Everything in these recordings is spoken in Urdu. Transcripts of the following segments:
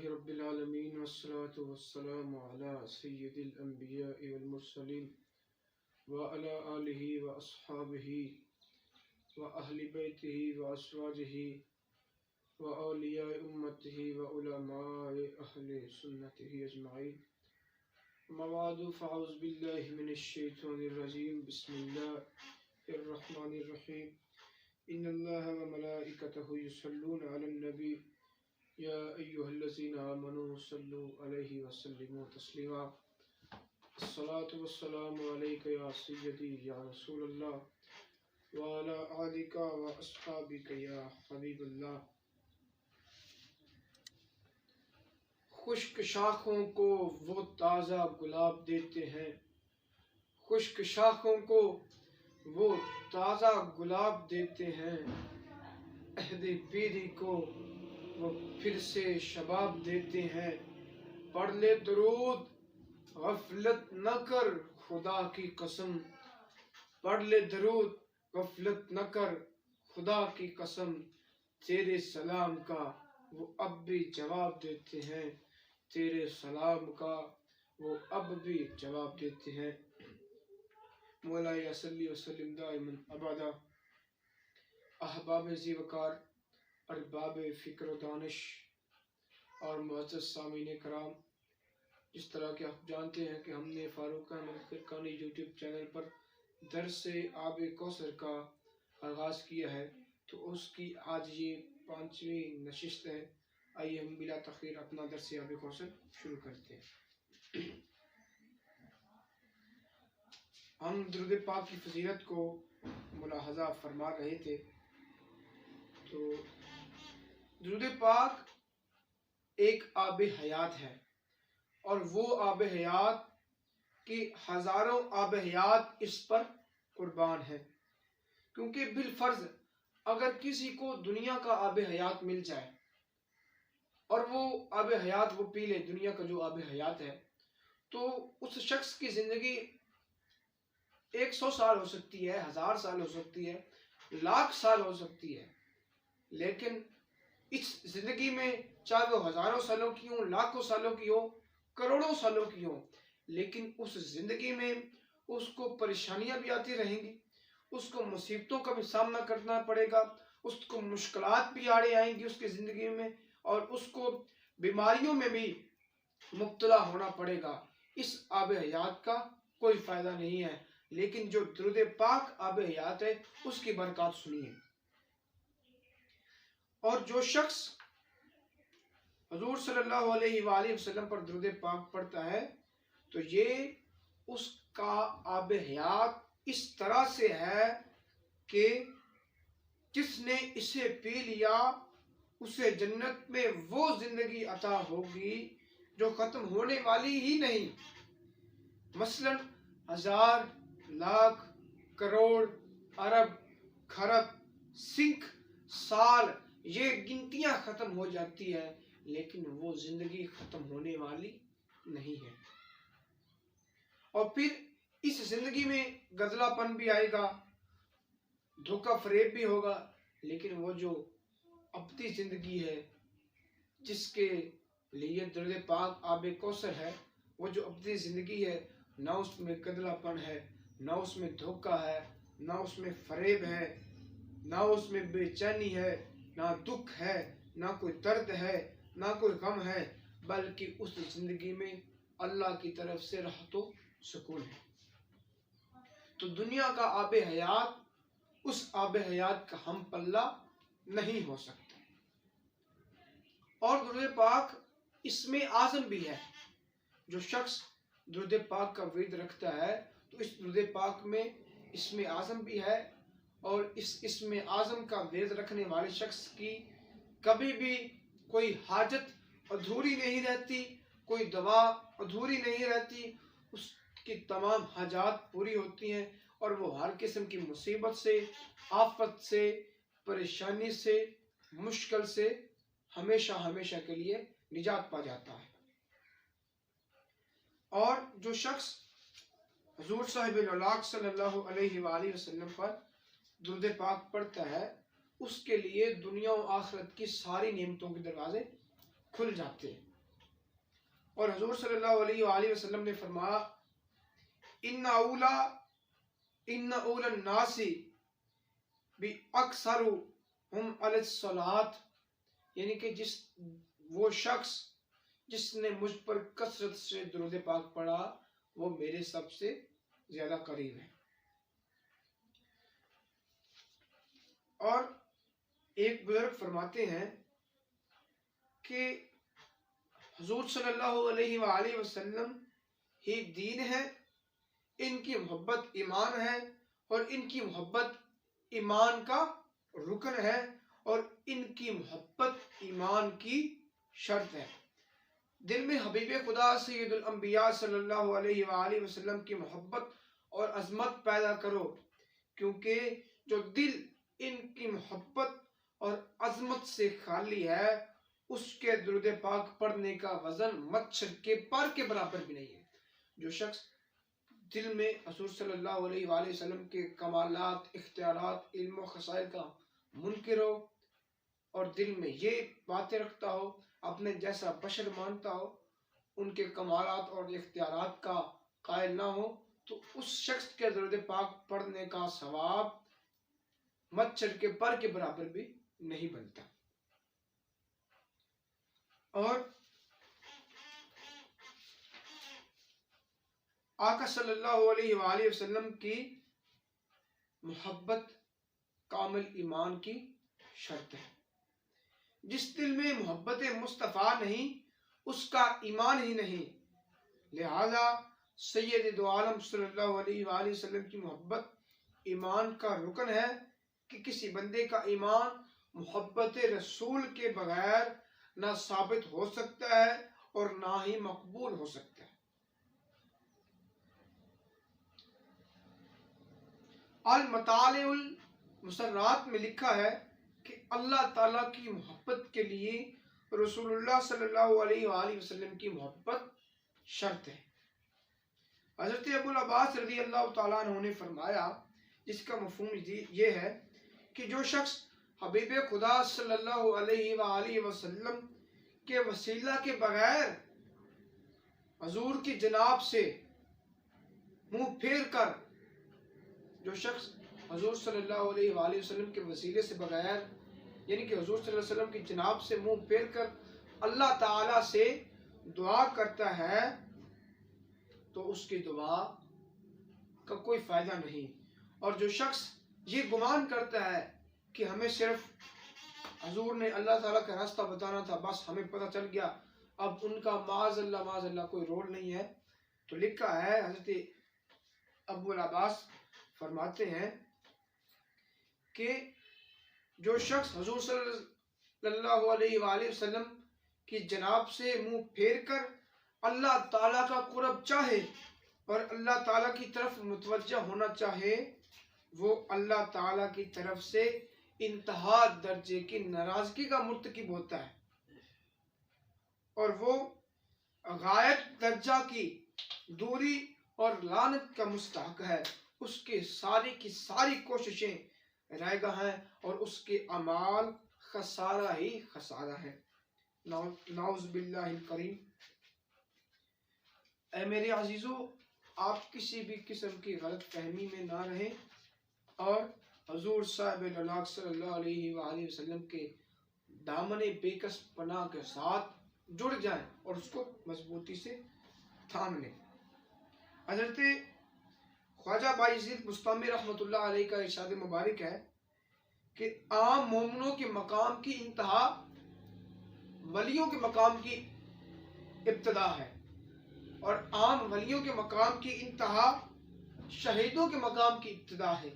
رب العالمین والصلاة والسلام على سید الانبیاء والمرسلین وعلى آلہ واصحابہ واہل بیتہ وازواجہ واولیاء امتہ وعلماء اہل سنتہ اجمعین. اما بعد فاعوذ باللہ من الشیطان الرجیم. بسم اللہ الرحمن الرحیم. ان اللہ وملائکتہ یصلون علی النبی یا ایہا الذین آمنوا صلوا علیہ وسلموا تسلیما. الصلاة والسلام علیک یا سیدی یا رسول اللہ وعلی آلک واصحابک یا حبیب اللہ. خشک شاخوں کو وہ تازہ گلاب دیتے ہیں، خشک شاخوں کو وہ تازہ گلاب دیتے ہیں، عہد پیری کو وہ پھر سے شباب دیتے ہیں. پڑھ لے درود غفلت نہ کر خدا کی قسم، پڑھ لے درود غفلت نہ کر خدا کی قسم. تیرے سلام کا وہ اب بھی جواب دیتے ہیں، تیرے سلام کا وہ اب بھی جواب دیتے ہیں. مولا صلی وسلم دائما ابدا. احباب ذی وقار، ارباب فکر و دانش اور معزز سامعین کرام، جس طرح کہ آپ جانتے ہیں کہ ہم نے فاروق احمد فرقانی یوٹیوب چینل پر درس آب کوثر کا آغاز کیا ہے، تو اس کی آج یہ 5ویں نشست ہے. آئیے ہم بلا تاخیر اپنا درس آب کوثر شروع کرتے ہیں. ہم درود پاک کی فضیلت کو ملاحظہ فرما رہے تھے. تو درود پاک ایک آب حیات ہے، اور وہ آب حیات کی ہزاروں آب حیات اس پر قربان ہے. کیونکہ بالفرض اگر کسی کو دنیا کا آب حیات مل جائے اور وہ آب حیات وہ پی لے، دنیا کا جو آب حیات ہے، تو اس شخص کی زندگی 100 سال ہو سکتی ہے، 1000 سال ہو سکتی ہے، 1,00,000 سال ہو سکتی ہے. لیکن اس زندگی میں چاہے وہ ہزاروں سالوں کی ہوں، لاکھوں سالوں کی ہو، کروڑوں سالوں کی ہو، لیکن اس زندگی میں اس کو پریشانیاں بھی آتی رہیں گی، اس کو مصیبتوں کا بھی سامنا کرنا پڑے گا، اس کو مشکلات بھی آڑے آئیں گی اس کی زندگی میں، اور اس کو بیماریوں میں بھی مبتلا ہونا پڑے گا. اس آب حیات کا کوئی فائدہ نہیں ہے. لیکن جو درود پاک آب حیات ہے، اس کی برکات سنیے. اور جو شخص حضور صلی اللہ علیہ وآلہ وسلم پر درود پاک پڑھتا ہے، تو یہ اس کا آب حیات اس طرح سے ہے کہ جس نے اسے پی لیا اسے جنت میں وہ زندگی عطا ہوگی جو ختم ہونے والی ہی نہیں. مثلا 1000 لاکھ کروڑ ارب خرب سنکھ سال یہ گنتیاں ختم ہو جاتی ہے، لیکن وہ زندگی ختم ہونے والی نہیں ہے. اور پھر اس زندگی میں غزلہ پن بھی آئے گا، دھوکہ فریب بھی ہوگا، لیکن وہ جو ابدی زندگی ہے جس کے لیے درود پاک آب کوثر ہے، وہ جو ابدی زندگی ہے، نہ اس میں غزلہ پن ہے، نہ اس میں دھوکہ ہے، نہ اس میں فریب ہے، نہ اس میں بے چینی ہے، نہ دکھ ہے، نہ کوئی درد ہے، نہ کوئی غم ہے، بلکہ اس زندگی میں اللہ کی طرف سے راحت و سکون ہے. تو دنیا کا آب حیات اس آب حیات کا ہم پلہ نہیں ہو سکتا. اور درود پاک اسم اعظم بھی ہے. جو شخص درود پاک کا ورد رکھتا ہے تو اس درود پاک میں اسم اعظم بھی ہے، اور اس اسم اعظم کا ورد رکھنے والے شخص کی کبھی بھی کوئی حاجت ادھوری نہیں رہتی، کوئی دعا ادھوری نہیں رہتی. اس کی تمام حاجات پوری ہوتی ہیں، اور وہ ہر قسم کی مصیبت سے، آفت سے، پریشانی سے، مشکل سے ہمیشہ ہمیشہ کے لیے نجات پا جاتا ہے. اور جو شخص حضور صاحب الاولاق صلی اللہ علیہ وآلہ وسلم پر درود پاک پڑھتا ہے، اس کے لیے دنیا و آخرت کی ساری نعمتوں کے دروازے کھل جاتے ہیں. اور حضور صلی اللہ علیہ وآلہ وسلم نے فرمایا ان اول الناس باکثرهم علی الصلاۃ، یعنی کہ وہ شخص جس نے مجھ پر کثرت سے درود پاک پڑھا وہ میرے سب سے زیادہ قریب ہے۔ اور ایک بزرگ فرماتے ہیں کہ حضور صلی اللہ علیہ وآلہ وسلم ہی دین ہے، ان کی محبت ایمان ہے، اور ان کی محبت ایمان کا رکن ہے، اور ان کی محبت ایمان کی شرط ہے۔ دل میں حبیب خدا سید الانبیاء صلی اللہ علیہ وآلہ وسلم کی محبت اور عظمت پیدا کرو، کیونکہ جو دل ان کی محبت اور عظمت سے خالی ہے اس کے درود پاک پڑھنے کا وزن مچھر کے پر کے برابر بھی نہیں ہے۔ جو شخص دل میں حضور صلی اللہ علیہ وآلہ وسلم کے کمالات، اختیارات، علم و خصائل کا منکر ہو اور دل میں یہ باتیں رکھتا ہو، اپنے جیسا بشر مانتا ہو، ان کے کمالات اور اختیارات کا قائل نہ ہو، تو اس شخص کے درود پاک پڑھنے کا ثواب مچھر کے پر کے برابر بھی نہیں بنتا۔ اور آقا صلی اللہ علیہ وآلہ وسلم کی محبت کامل ایمان کی شرط ہے۔ جس دل میں محبت مصطفیٰ نہیں اس کا ایمان ہی نہیں، لہذا سید دو عالم صلی اللہ علیہ وآلہ وسلم کی محبت ایمان کا رکن ہے کہ کسی بندے کا ایمان محبت رسول کے بغیر نہ ثابت ہو سکتا ہے اور نہ ہی مقبول ہو سکتا ہے۔ المطالع المسرات میں لکھا ہے کہ اللہ تعالیٰ کی محبت کے لیے رسول اللہ صلی اللہ علیہ وآلہ وسلم کی محبت شرط ہے۔ حضرت ابو العباس رضی اللہ تعالیٰ عنہ نے فرمایا، جس کا مفہوم یہ ہے کہ جو شخص حبیب خدا صلی اللہ علیہ وآلہ وسلم کے وسیلہ کے بغیر حضور کی جناب سے منہ پھیر کر، جو شخص حضور صلی اللہ علیہ وآلہ وسلم کے وسیلے سے بغیر یعنی کہ حضور صلی اللہ علیہ وسلم کی جناب سے منہ پھیر کر اللہ تعالیٰ سے دعا کرتا ہے تو اس کی دعا کا کوئی فائدہ نہیں۔ اور جو شخص یہ گمان کرتا ہے کہ ہمیں صرف حضور نے اللہ تعالیٰ کا راستہ بتانا تھا، بس ہمیں پتہ چل گیا، اب ان کا معاذ اللہ کوئی رول نہیں ہے، تو لکھا ہے حضرت ابو العباس فرماتے ہیں کہ جو شخص حضور صلی اللہ علیہ وآلہ وسلم کی جناب سے منہ پھیر کر اللہ تعالیٰ کا قرب چاہے اور اللہ تعالیٰ کی طرف متوجہ ہونا چاہے، وہ اللہ تعالیٰ کی طرف سے انتہا درجے کی ناراضگی کا مرتکب ہوتا ہے، اور وہ غایت درجہ کی دوری اور لعنت کا مستحق ہے۔ اس کے کی ساری کوششیں رائے گاہ ہیں اور اس کے اعمال خسارہ ہی خسارہ ہے۔ نعوذ باللہ الکریم۔ اے میرے عزیزو، آپ کسی بھی قسم کی غلط فہمی میں نہ رہیں اور حضور صاحب العلاق صلی اللہ علیہ وآلہ وسلم کے دامن بے کس پناہ کے ساتھ جڑ جائیں اور اس کو مضبوطی سے تھام لیں۔ حضرت خواجہ بایزید بستامی رحمۃ اللہ علیہ کا ارشاد مبارک ہے کہ عام مومنوں کے مقام کی انتہا ولیوں کے مقام کی ابتدا ہے، اور عام ولیوں کے مقام کی انتہا شہیدوں کے مقام کی ابتدا ہے،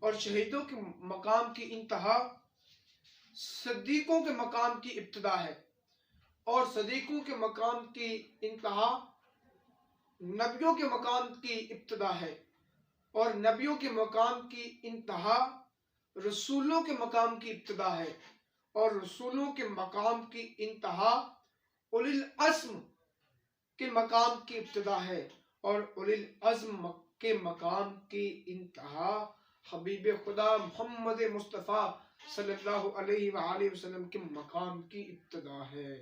اور شہیدوں کے مقام کی انتہا صدیقوں کے مقام کی ابتدا ہے، اور صدیقوں کے مقام کی انتہا نبیوں کے مقام کی ابتدا ہے، اور نبیوں کے مقام کی انتہا رسولوں کے مقام کی ابتدا ہے، اور رسولوں کے مقام کی انتہا اولی العزم کے مقام کی ابتدا ہے، اور اولی العزم کے مقام کی انتہا حبیب خدا محمد مصطفیٰ صلی اللہ علیہ وآلہ وسلم کے مقام کی ابتدا ہے۔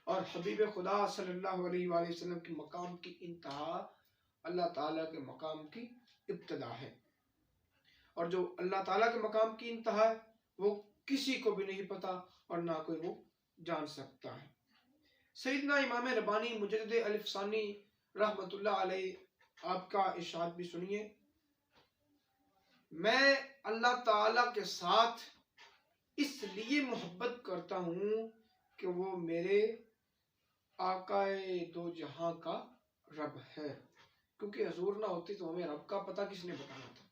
اور حبیب خدا صلی اللہ علیہ وآلہ وسلم کے مقام کی انتہا اللہ تعالیٰ کے مقام کی ابتدا ہے، اور جو اللہ تعالیٰ کے مقام کی انتہا ہے وہ کسی کو بھی نہیں پتا اور نہ کوئی وہ جان سکتا ہے۔ سیدنا امام ربانی مجدد الف ثانی رحمت اللہ علیہ آپ کا ارشاد بھی سنیے، میں اللہ تعالیٰ کے ساتھ اس لیے محبت کرتا ہوں کہ وہ میرے آقائے دو جہاں کا رب ہے، کیونکہ حضور نہ ہوتی تو ہمیں رب کا پتہ کس نے بتانا تھا۔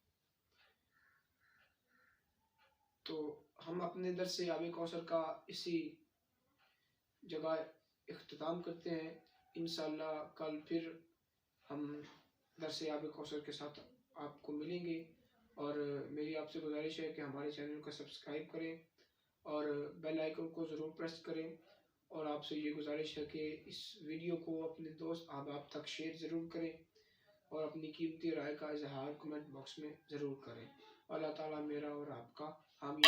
تو ہم اپنے درس آب کوثر کا اسی جگہ اختتام کرتے ہیں، انشاءاللہ کل پھر ہم درس آب کوثر کے ساتھ آپ کو ملیں گے، اور میری آپ سے گزارش ہے کہ ہمارے چینل کو سبسکرائب کریں اور بیل آئیکن کو ضرور پریس کریں، اور آپ سے یہ گزارش ہے کہ اس ویڈیو کو اپنے دوست احباب تک شیئر ضرور کریں اور اپنی قیمتی رائے کا اظہار کمنٹ باکس میں ضرور کریں۔ اللہ تعالیٰ میرا اور آپ کا حامی